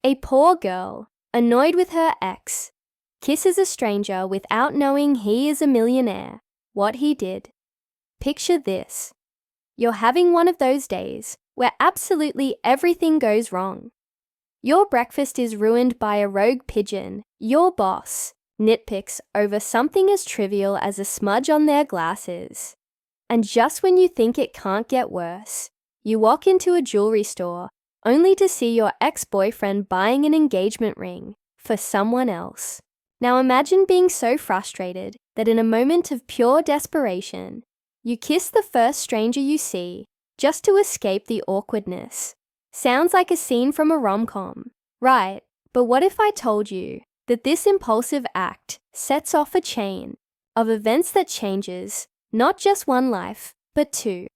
A poor girl, annoyed with her ex, kisses a stranger without knowing he is a millionaire, what he did. Picture this. You're having one of those days where absolutely everything goes wrong. Your breakfast is ruined by a rogue pigeon. Your boss nitpicks over something as trivial as a smudge on their glasses. And just when you think it can't get worse, you walk into a jewelry store only to see your ex-boyfriend buying an engagement ring for someone else. Now imagine being so frustrated that in a moment of pure desperation, you kiss the first stranger you see just to escape the awkwardness. Sounds like a scene from a rom-com, right? But what if I told you that this impulsive act sets off a chain of events that changes not just one life, but two?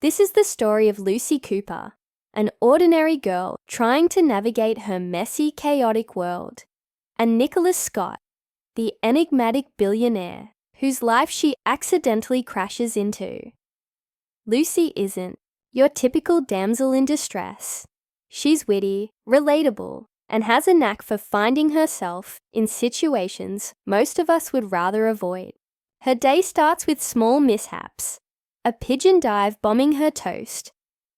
This is the story of Lucy Cooper, an ordinary girl trying to navigate her messy, chaotic world, and Nicholas Scott, the enigmatic billionaire whose life she accidentally crashes into. Lucy isn't your typical damsel in distress. She's witty, relatable, and has a knack for finding herself in situations most of us would rather avoid. Her day starts with small mishaps, a pigeon dive bombing her toast,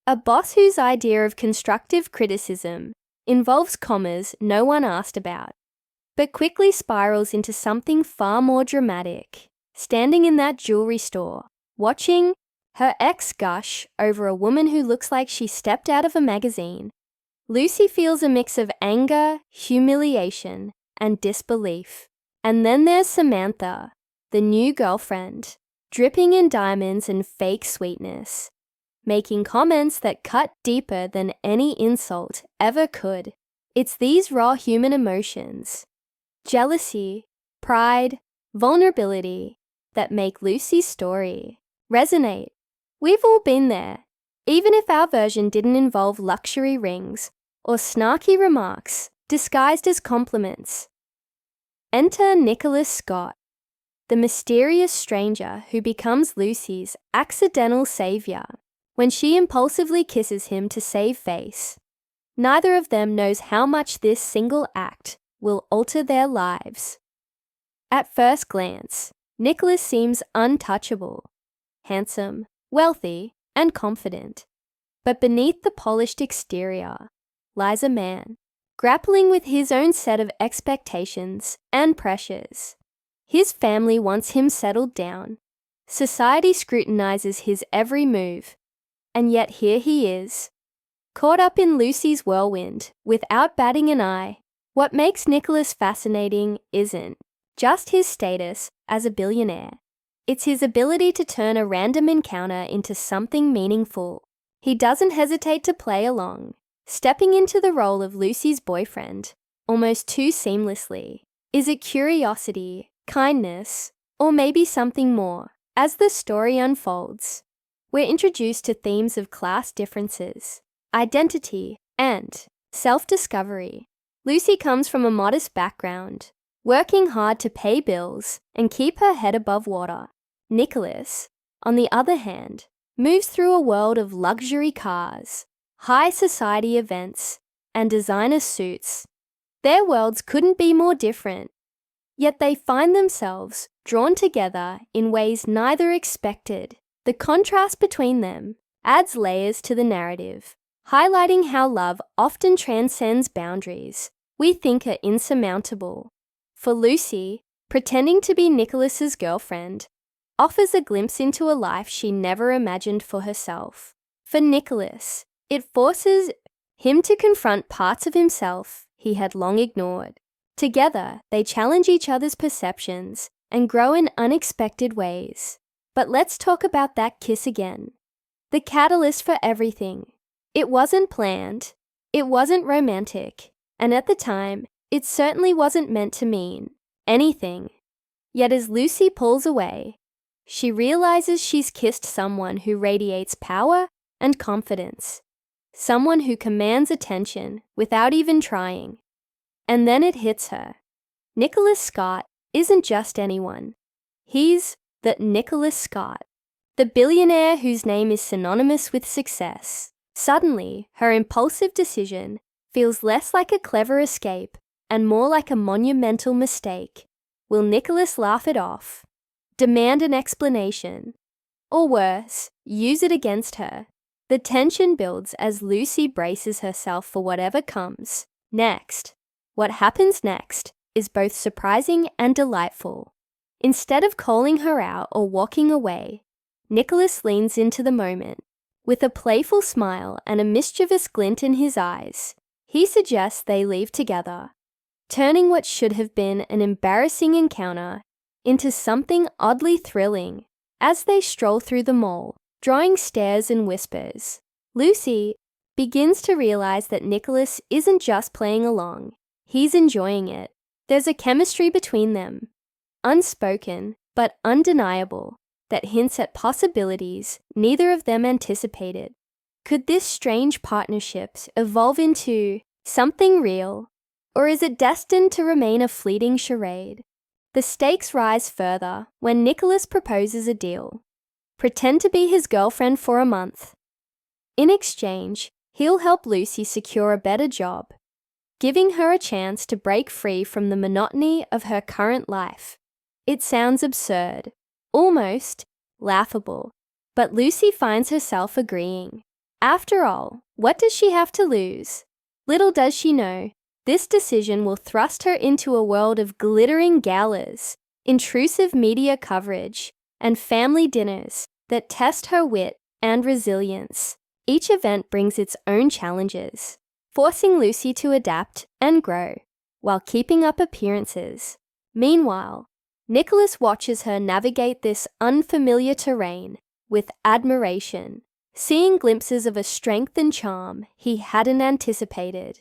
a boss whose idea of constructive criticism involves commas no one asked about, but quickly spirals into something far more dramatic. Standing in that jewelry store, watching her ex gush over a woman who looks like she stepped out of a magazine, Lucy feels a mix of anger, humiliation, and disbelief. And then there's Samantha, the new girlfriend, dripping in diamonds and fake sweetness, making comments that cut deeper than any insult ever could. It's these raw human emotions, jealousy, pride, vulnerability, that make Lucy's story resonate. We've all been there, even if our version didn't involve luxury rings or snarky remarks disguised as compliments. Enter Nicholas Scott, the mysterious stranger who becomes Lucy's accidental savior when she impulsively kisses him to save face. Neither of them knows how much this single act will alter their lives. At first glance, Nicholas seems untouchable, handsome, wealthy, and confident. But beneath the polished exterior lies a man, grappling with his own set of expectations and pressures. His family wants him settled down. Society scrutinizes his every move. And yet here he is, caught up in Lucy's whirlwind without batting an eye. What makes Nicholas fascinating isn't just his status as a billionaire. It's his ability to turn a random encounter into something meaningful. He doesn't hesitate to play along, stepping into the role of Lucy's boyfriend almost too seamlessly. Is it curiosity, kindness, or maybe something more? As the story unfolds, we're introduced to themes of class differences, identity, and self-discovery. Lucy comes from a modest background, working hard to pay bills and keep her head above water. Nicholas, on the other hand, moves through a world of luxury cars, high society events, and designer suits. Their worlds couldn't be more different, yet they find themselves drawn together in ways neither expected. The contrast between them adds layers to the narrative, highlighting how love often transcends boundaries we think are insurmountable. For Lucy, pretending to be Nicholas's girlfriend offers a glimpse into a life she never imagined for herself. For Nicholas, it forces him to confront parts of himself he had long ignored. Together, they challenge each other's perceptions and grow in unexpected ways. But let's talk about that kiss again. The catalyst for everything. It wasn't planned, it wasn't romantic, and at the time, it certainly wasn't meant to mean anything. Yet as Lucy pulls away, she realizes she's kissed someone who radiates power and confidence, someone who commands attention without even trying. And then it hits her. Nicholas Scott isn't just anyone. He's the Nicholas Scott, the billionaire whose name is synonymous with success. Suddenly, her impulsive decision feels less like a clever escape and more like a monumental mistake. Will Nicholas laugh it off, demand an explanation, or worse, use it against her? The tension builds as Lucy braces herself for whatever comes next. What happens next is both surprising and delightful. Instead of calling her out or walking away, Nicholas leans into the moment. With a playful smile and a mischievous glint in his eyes, he suggests they leave together, turning what should have been an embarrassing encounter into something oddly thrilling. As they stroll through the mall, drawing stares and whispers, Lucy begins to realize that Nicholas isn't just playing along, he's enjoying it. There's a chemistry between them, unspoken but undeniable, that hints at possibilities neither of them anticipated. Could this strange partnership evolve into something real, or is it destined to remain a fleeting charade? The stakes rise further when Nicholas proposes a deal. Pretend to be his girlfriend for a month. In exchange, he'll help Lucy secure a better job, giving her a chance to break free from the monotony of her current life. It sounds absurd, almost laughable, but Lucy finds herself agreeing. After all, what does she have to lose? Little does she know, this decision will thrust her into a world of glittering galas, intrusive media coverage, and family dinners that test her wit and resilience. Each event brings its own challenges, forcing Lucy to adapt and grow while keeping up appearances. Meanwhile, Nicholas watches her navigate this unfamiliar terrain with admiration, seeing glimpses of a strength and charm he hadn't anticipated.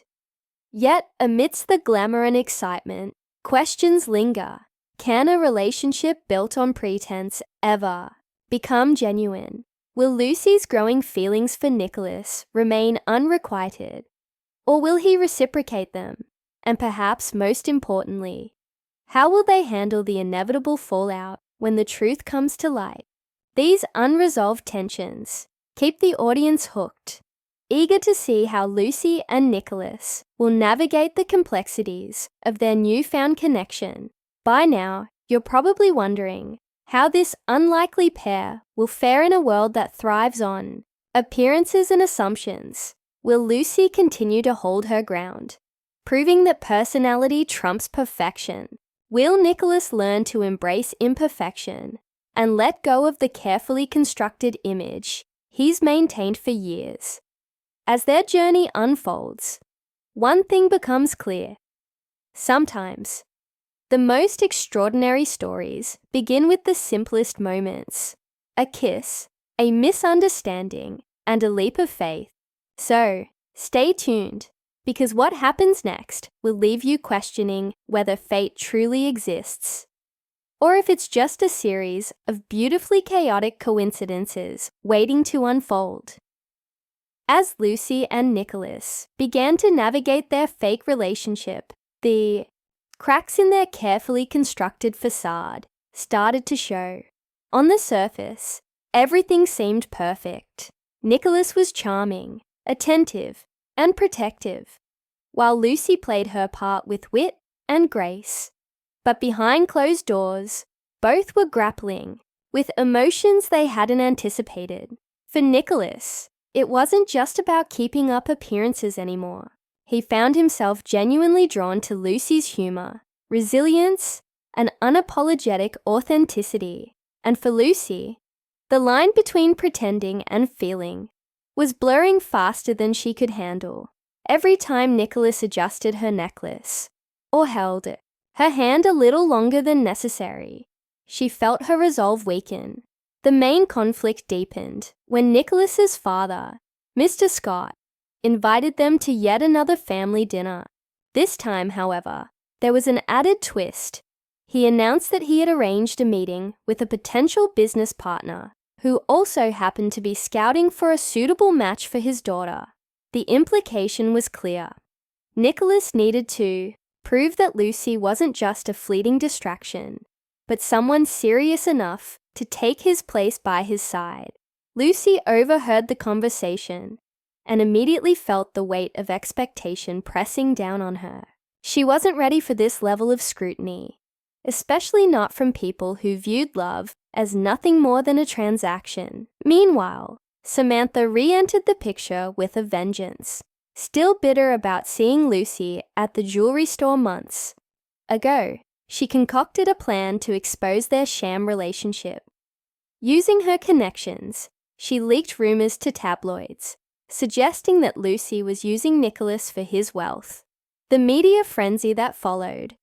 Yet, amidst the glamour and excitement, questions linger. Can a relationship built on pretense ever become genuine? Will Lucy's growing feelings for Nicholas remain unrequited? Or will he reciprocate them? And perhaps most importantly, how will they handle the inevitable fallout when the truth comes to light? These unresolved tensions keep the audience hooked, eager to see how Lucy and Nicholas will navigate the complexities of their newfound connection. By now, you're probably wondering how this unlikely pair will fare in a world that thrives on appearances and assumptions. Will Lucy continue to hold her ground, proving that personality trumps perfection? Will Nicholas learn to embrace imperfection and let go of the carefully constructed image he's maintained for years? As their journey unfolds, one thing becomes clear. Sometimes, the most extraordinary stories begin with the simplest moments: a kiss, a misunderstanding, and a leap of faith. So, stay tuned, because what happens next will leave you questioning whether fate truly exists, or if it's just a series of beautifully chaotic coincidences waiting to unfold. As Lucy and Nicholas began to navigate their fake relationship, the cracks in their carefully constructed facade started to show. On the surface, everything seemed perfect. Nicholas was charming, attentive, and protective, while Lucy played her part with wit and grace. But behind closed doors, both were grappling with emotions they hadn't anticipated. For Nicholas, it wasn't just about keeping up appearances anymore. He found himself genuinely drawn to Lucy's humor, resilience, and unapologetic authenticity. And for Lucy, the line between pretending and feeling was blurring faster than she could handle. Every time Nicholas adjusted her necklace or held her hand a little longer than necessary, she felt her resolve weaken. The main conflict deepened when Nicholas's father, Mr. Scott, invited them to yet another family dinner. This time, however, there was an added twist. He announced that he had arranged a meeting with a potential business partner who also happened to be scouting for a suitable match for his daughter. The implication was clear. Nicholas needed to prove that Lucy wasn't just a fleeting distraction, but someone serious enough to take his place by his side. Lucy overheard the conversation and immediately felt the weight of expectation pressing down on her. She wasn't ready for this level of scrutiny, especially not from people who viewed love as nothing more than a transaction. Meanwhile, Samantha re-entered the picture with a vengeance. Still bitter about seeing Lucy at the jewelry store months ago, she concocted a plan to expose their sham relationship. Using her connections, she leaked rumors to tabloids, suggesting that Lucy was using Nicholas for his wealth. The media frenzy that followed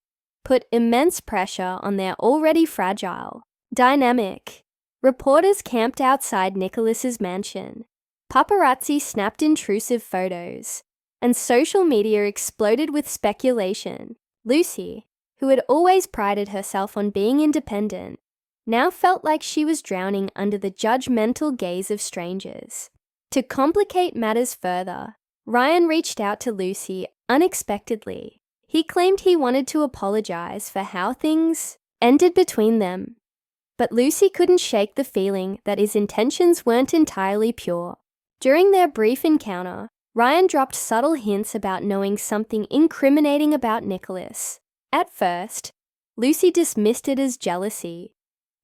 put immense pressure on their already fragile dynamic. Reporters camped outside Nicholas's mansion. Paparazzi snapped intrusive photos, and social media exploded with speculation. Lucy, who had always prided herself on being independent, now felt like she was drowning under the judgmental gaze of strangers. To complicate matters further, Ryan reached out to Lucy unexpectedly. He claimed he wanted to apologize for how things ended between them. But Lucy couldn't shake the feeling that his intentions weren't entirely pure. During their brief encounter, Ryan dropped subtle hints about knowing something incriminating about Nicholas. At first, Lucy dismissed it as jealousy,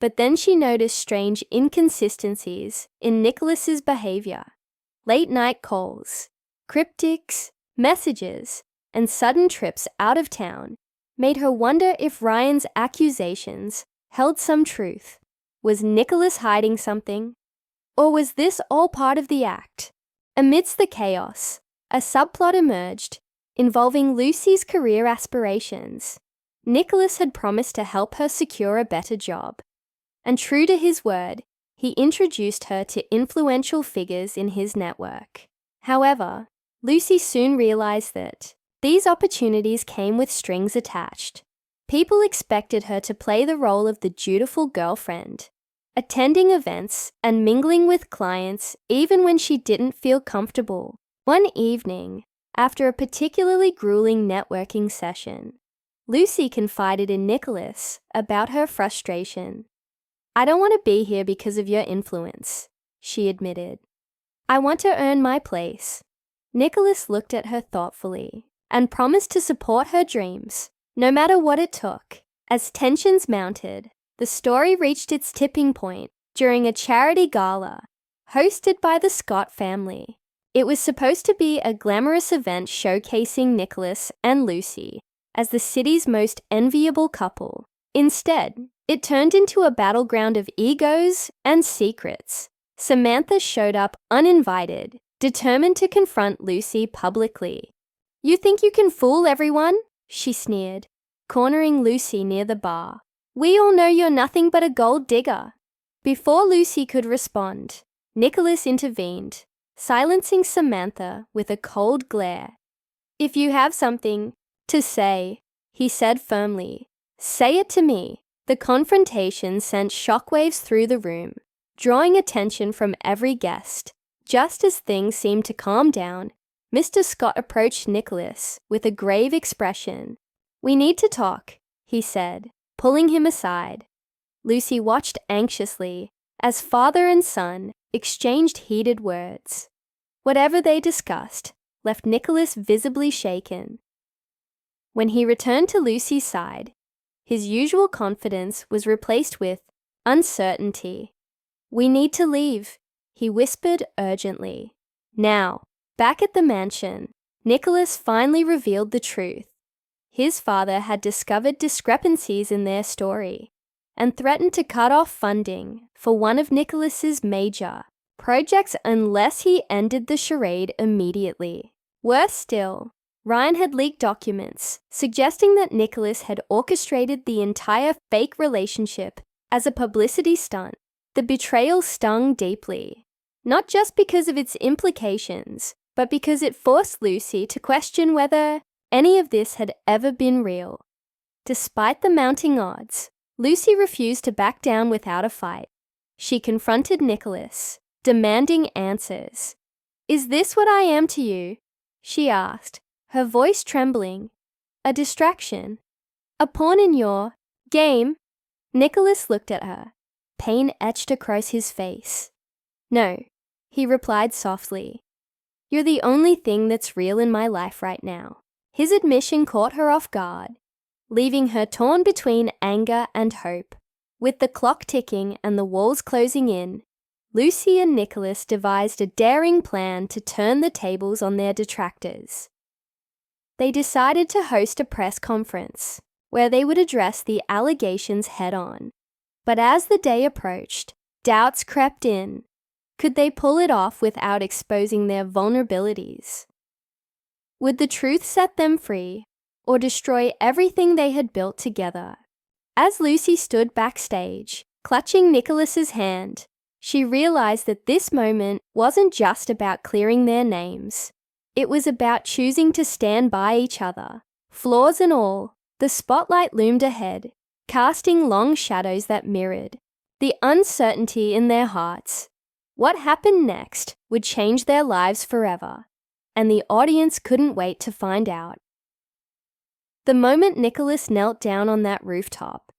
but then she noticed strange inconsistencies in Nicholas's behavior. Late-night calls, cryptic messages, and sudden trips out of town made her wonder if Ryan's accusations held some truth. Was Nicholas hiding something? Or was this all part of the act? Amidst the chaos, a subplot emerged involving Lucy's career aspirations. Nicholas had promised to help her secure a better job, and true to his word, he introduced her to influential figures in his network. However, Lucy soon realized that these opportunities came with strings attached. People expected her to play the role of the dutiful girlfriend, attending events and mingling with clients even when she didn't feel comfortable. One evening, after a particularly grueling networking session, Lucy confided in Nicholas about her frustration. "I don't want to be here because of your influence," she admitted. "I want to earn my place." Nicholas looked at her thoughtfully and promised to support her dreams, no matter what it took. As tensions mounted, the story reached its tipping point during a charity gala hosted by the Scott family. It was supposed to be a glamorous event showcasing Nicholas and Lucy as the city's most enviable couple. Instead, it turned into a battleground of egos and secrets. Samantha showed up uninvited, determined to confront Lucy publicly. "You think you can fool everyone?" she sneered, cornering Lucy near the bar. "We all know you're nothing but a gold digger." Before Lucy could respond, Nicholas intervened, silencing Samantha with a cold glare. "If you have something to say," he said firmly, "say it to me." The confrontation sent shockwaves through the room, drawing attention from every guest. Just as things seemed to calm down, Mr. Scott approached Nicholas with a grave expression. "We need to talk," he said, pulling him aside. Lucy watched anxiously as father and son exchanged heated words. Whatever they discussed left Nicholas visibly shaken. When he returned to Lucy's side, his usual confidence was replaced with uncertainty. "We need to leave," he whispered urgently. Now, back at the mansion, Nicholas finally revealed the truth. His father had discovered discrepancies in their story and threatened to cut off funding for one of Nicholas's major projects unless he ended the charade immediately. Worse still, Ryan had leaked documents suggesting that Nicholas had orchestrated the entire fake relationship as a publicity stunt. The betrayal stung deeply, not just because of its implications, but because it forced Lucy to question whether any of this had ever been real. Despite the mounting odds, Lucy refused to back down without a fight. She confronted Nicholas, demanding answers. "Is this what I am to you?" she asked, her voice trembling. "A distraction? A pawn in your game?" Nicholas looked at her. Pain etched across his face. "No," he replied softly. You're the only thing that's real in my life right now." His admission caught her off guard, leaving her torn between anger and hope. With the clock ticking and the walls closing in, Lucy and Nicholas devised a daring plan to turn the tables on their detractors. They decided to host a press conference where they would address the allegations head-on. But as the day approached, doubts crept in. Could they pull it off without exposing their vulnerabilities? Would the truth set them free or destroy everything they had built together? As Lucy stood backstage, clutching Nicholas's hand, she realized that this moment wasn't just about clearing their names. It was about choosing to stand by each other. Flaws and all, the spotlight loomed ahead, casting long shadows that mirrored the uncertainty in their hearts. What happened next would change their lives forever, and the audience couldn't wait to find out. The moment Nicholas knelt down on that rooftop,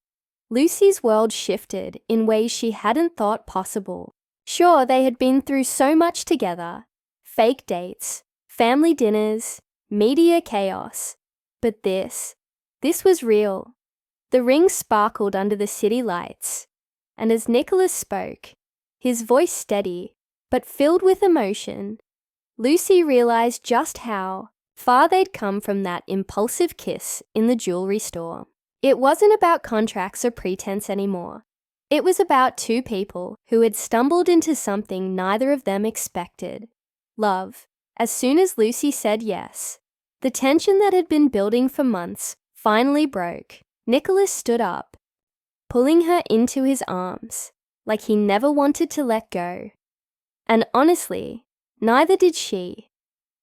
Lucy's world shifted in ways she hadn't thought possible. Sure, they had been through so much together: fake dates, family dinners, media chaos. But this was real. The ring sparkled under the city lights, and as Nicholas spoke, his voice steady but filled with emotion, Lucy realized just how far they'd come from that impulsive kiss in the jewelry store. It wasn't about contracts or pretense anymore. It was about two people who had stumbled into something neither of them expected: love. As soon as Lucy said yes, the tension that had been building for months finally broke. Nicholas stood up, pulling her into his arms like he never wanted to let go. And honestly, neither did she.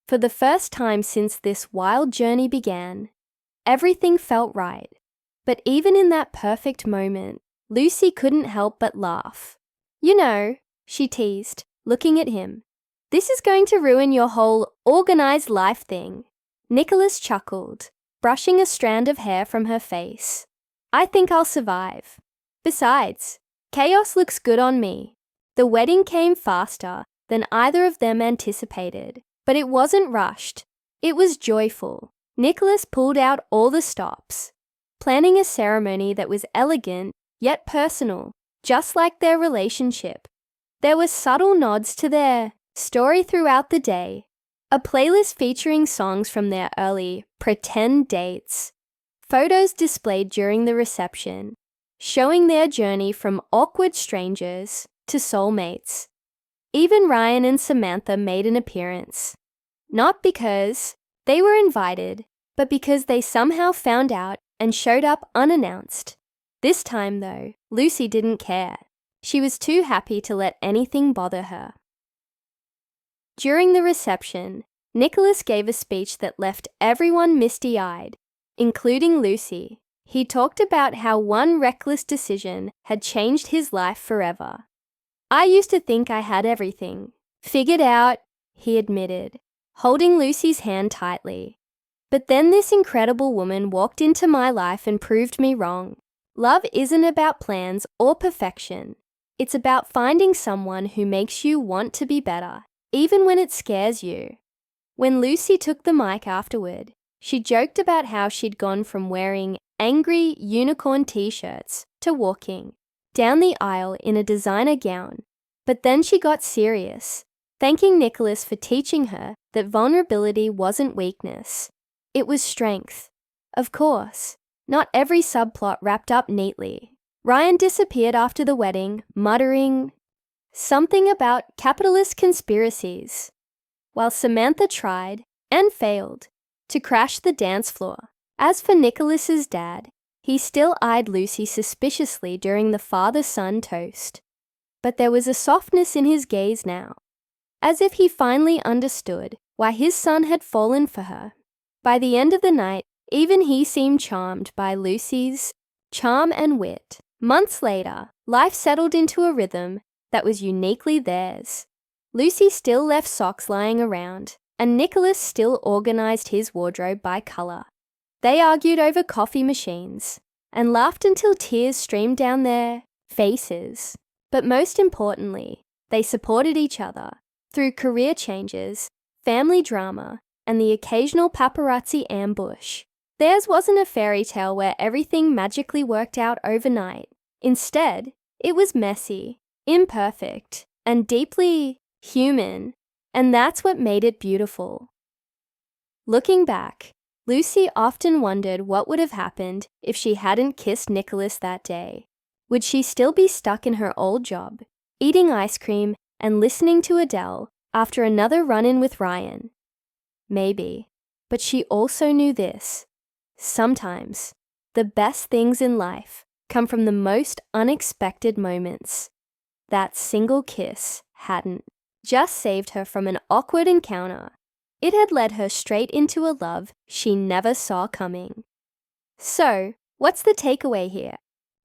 For the first time since this wild journey began, everything felt right. But even in that perfect moment, Lucy couldn't help but laugh. "You know," she teased, looking at him, "this is going to ruin your whole organized life thing." Nicholas chuckled, brushing a strand of hair from her face. "I think I'll survive. Besides, chaos looks good on me." The wedding came faster than either of them anticipated, but it wasn't rushed. It was joyful. Nicholas pulled out all the stops, planning a ceremony that was elegant yet personal, just like their relationship. There were subtle nods to their story throughout the day, a playlist featuring songs from their early pretend dates, photos displayed during the reception, showing their journey from awkward strangers to soulmates. Even Ryan and Samantha made an appearance, not because they were invited, but because they somehow found out and showed up unannounced. This time, though, Lucy didn't care. She was too happy to let anything bother her. During the reception, Nicholas gave a speech that left everyone misty-eyed, including Lucy. He talked about how one reckless decision had changed his life forever. "I used to think I had everything figured out," he admitted, holding Lucy's hand tightly. "But then this incredible woman walked into my life and proved me wrong. Love isn't about plans or perfection. It's about finding someone who makes you want to be better, even when it scares you." When Lucy took the mic afterward, she joked about how she'd gone from wearing angry unicorn t-shirts to walking down the aisle in a designer gown. But then she got serious, thanking Nicholas for teaching her that vulnerability wasn't weakness. It was strength. Of course, not every subplot wrapped up neatly. Ryan disappeared after the wedding, muttering something about capitalist conspiracies, while Samantha tried, and failed, to crash the dance floor. As for Nicholas's dad, he still eyed Lucy suspiciously during the father-son toast. But there was a softness in his gaze now, as if he finally understood why his son had fallen for her. By the end of the night, even he seemed charmed by Lucy's charm and wit. Months later, life settled into a rhythm that was uniquely theirs. Lucy still left socks lying around, and Nicholas still organized his wardrobe by color. They argued over coffee machines and laughed until tears streamed down their faces. But most importantly, they supported each other through career changes, family drama, and the occasional paparazzi ambush. Theirs wasn't a fairy tale where everything magically worked out overnight. Instead, it was messy, imperfect, and deeply human, and that's what made it beautiful. Looking back, Lucy often wondered what would have happened if she hadn't kissed Nicholas that day. Would she still be stuck in her old job, eating ice cream and listening to Adele after another run-in with Ryan? Maybe, but she also knew this. Sometimes, the best things in life come from the most unexpected moments. That single kiss hadn't just saved her from an awkward encounter. It had led her straight into a love she never saw coming. So, what's the takeaway here?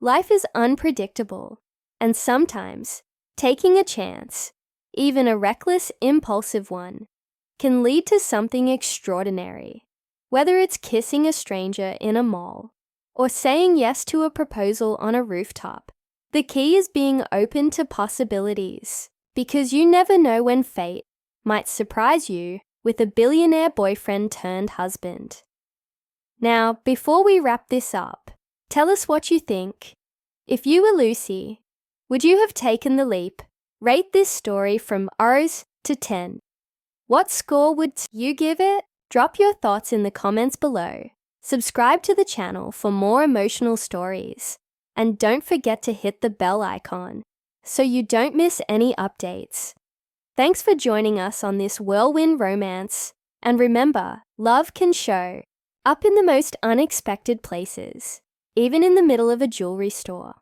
Life is unpredictable, and sometimes taking a chance, even a reckless, impulsive one, can lead to something extraordinary. Whether it's kissing a stranger in a mall or saying yes to a proposal on a rooftop, the key is being open to possibilities, because you never know when fate might surprise you with a billionaire boyfriend turned husband. Now, before we wrap this up, tell us what you think. If you were Lucy, would you have taken the leap? Rate this story from 0 to 10. What score would you give it? Drop your thoughts in the comments below. Subscribe to the channel for more emotional stories. And don't forget to hit the bell icon so you don't miss any updates. Thanks for joining us on this whirlwind romance. And remember, love can show up in the most unexpected places, even in the middle of a jewelry store.